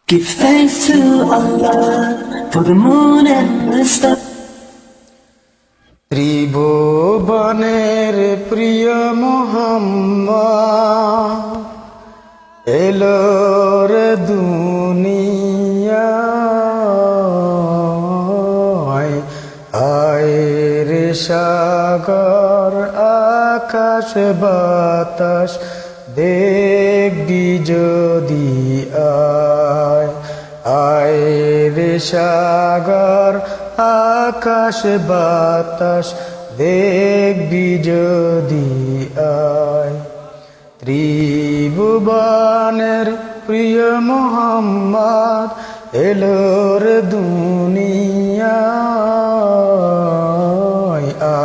Give thanks to Allah for the moon and the stars. ত্রিভুবনের প্রিয় মোহাম্মদ এলো রে দুনিয়ায়, আয় রে সাগর আকাশ বাতাস দেখবি যদি আয়, আয় রে সাগর আকাশ বাতাস দেখবি যদি আয়। ত্রিভুবনের প্রিয় মোহাম্মদ এলো রে দুনিয়ায়,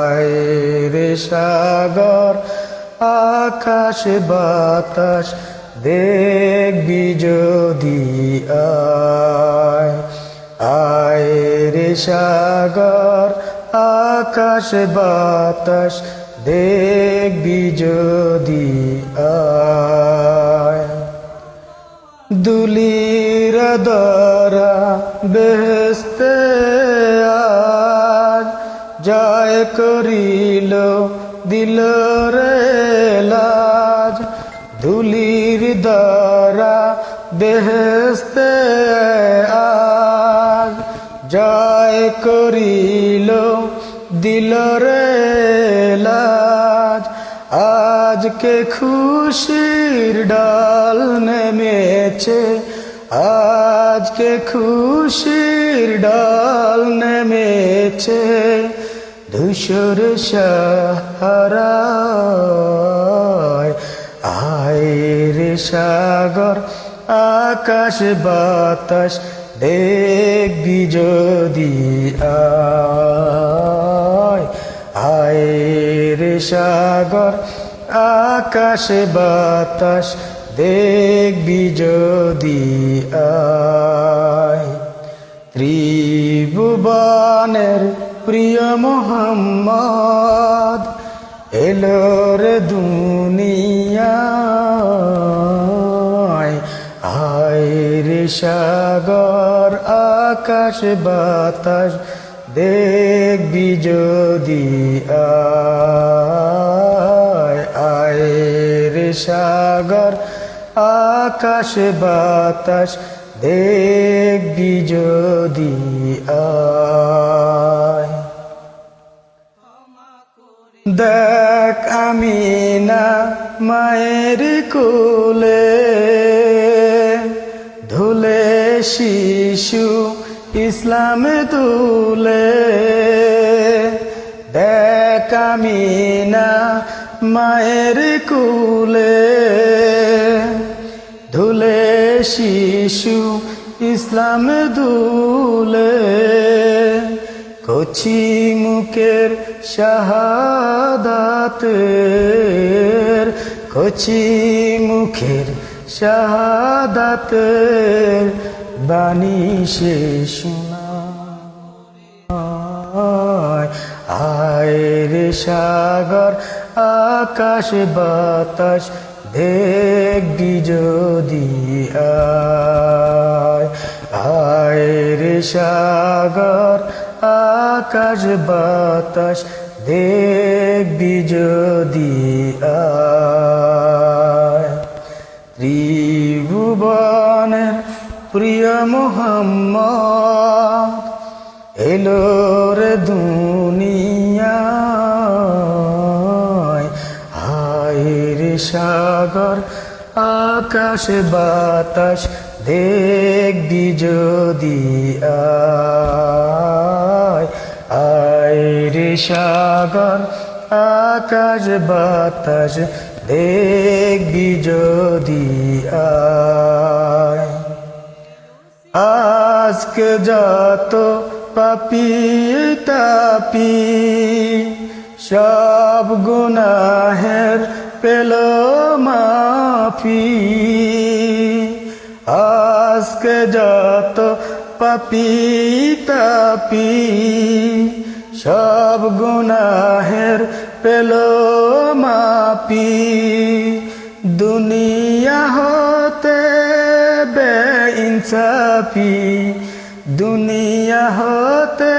আয় রে সাগর আকাশ বাতাস দেখবি যদি আয়, আয় রে সাগর আকাশ বাতাস দেখবি যদি আয়। দুলির দ্বারা বেহেশতে আজ জয় করিল দিল রে লাজ, দুলির দ্বারা বেহেশতে আজ জয় করিল দিল রে লাজ। আজকে খুশির ডাল নেমেছে, আজকে খুশির ডাল নেমেছে ধূসর সাহারায়, আয় রে সাগর আকাশ বাতাস দেখবি যদি আয়, আয় রে সাগর আকাশ বাতাস দেখবি যদি আয়। ত্রিভুবনের প্রিয় মোহাম্মদ এলো রে দুনিয়ায়, আয় রে সাগর আকাশ বাতাস দেখবি যদি আয়, আয় রে সাগর আকাশ বাতাস দেখবি যদি আয়। দেখ আমিনা মায়ের কোলে ধুলে শিশু ইসলাম তুলে, দেখ আমিনা মায়ের কোলে ধুলে শিশু ইসলাম দুলে, কচি মুখের শাহাদাতের, কচি মুখের শাহাদাতের বাণী সে শোনায়, আয় রে সাগর আকাশ বাতাস দেখবি যদি আয়, আয় রে সাগর আকাশ বাতাস দেখবি যদি আয়। ত্রিভুবনের প্রিয় মোহাম্মদ এলো রে দুনিয়ায়, আয় রে সাগর আকাশ বাতাস দেখবি যদি আয়, আয় রে সাগর আকাশ বাতাস দেখবি যদি আয়। আজকে যত পাপী তাপী সব গুনাহের পেল মাফি, আজকে যত পাপী তাপী সব গুনাহের পেল মাফি, দুনিয়া হতে বেইনসাফি দুনিয়া হতে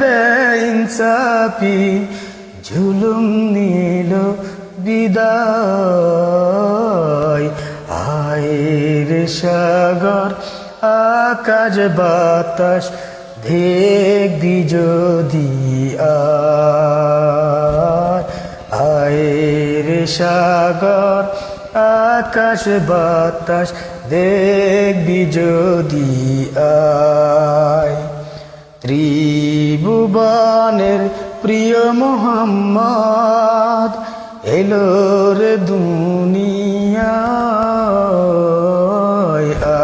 বেইনসাফি ঝুলুম নিল বিদায় আয়ের সাগর আকাশ বাতাস দেখবি যদি আয়ের সাগর আকাশ বাতাস দেখবি যদি ত্রিভুবনের প্রিয় মোহাম্মদ এলো রে দুনিয়ায়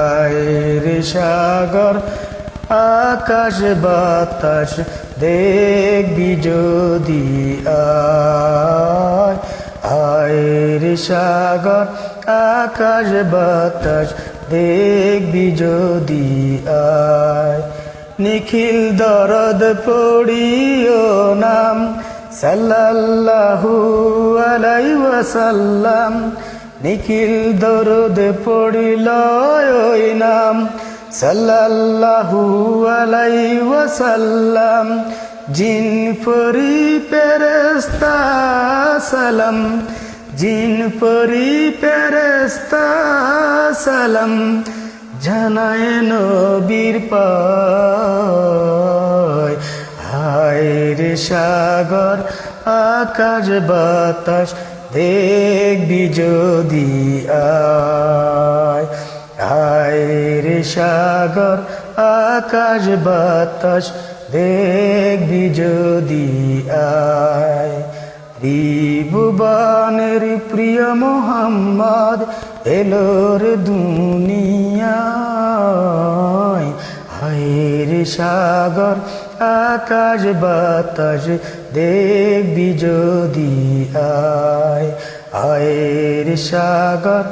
আয়ের সাগর আকাশ বাতাস দেখবি যদি আয়ের সাগর আকাশ বাতাস দেখবি যদি নিখিল দরদ পড়িও নাম সাল্লাল্লাহু আলাইহি ওয়াসাল্লাম নিখিল দরদ পড়িল ওই নাম সাল্লাল্লাহু আলাইহি ওয়াসাল্লাম জিন পরি ফেরেশতা সালাম জিন পরি ফেরেশতা সালাম জানায় নবীর পায় হায়র সাগর আকাশ বাতাস দেখবি যদি হায়র সাগর আকাশ বাতাস দেখবি যদি ত্রিভুবনের প্রিয় মোহাম্মদ এলোর দুনিয়ায় হায়র সাগর আকাশ বাতাস দেখবি যদি আয়ের সাগর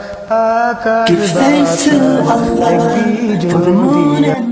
আকাশ Give thanks to বাতাস Allah দেখবি for the moon যদি and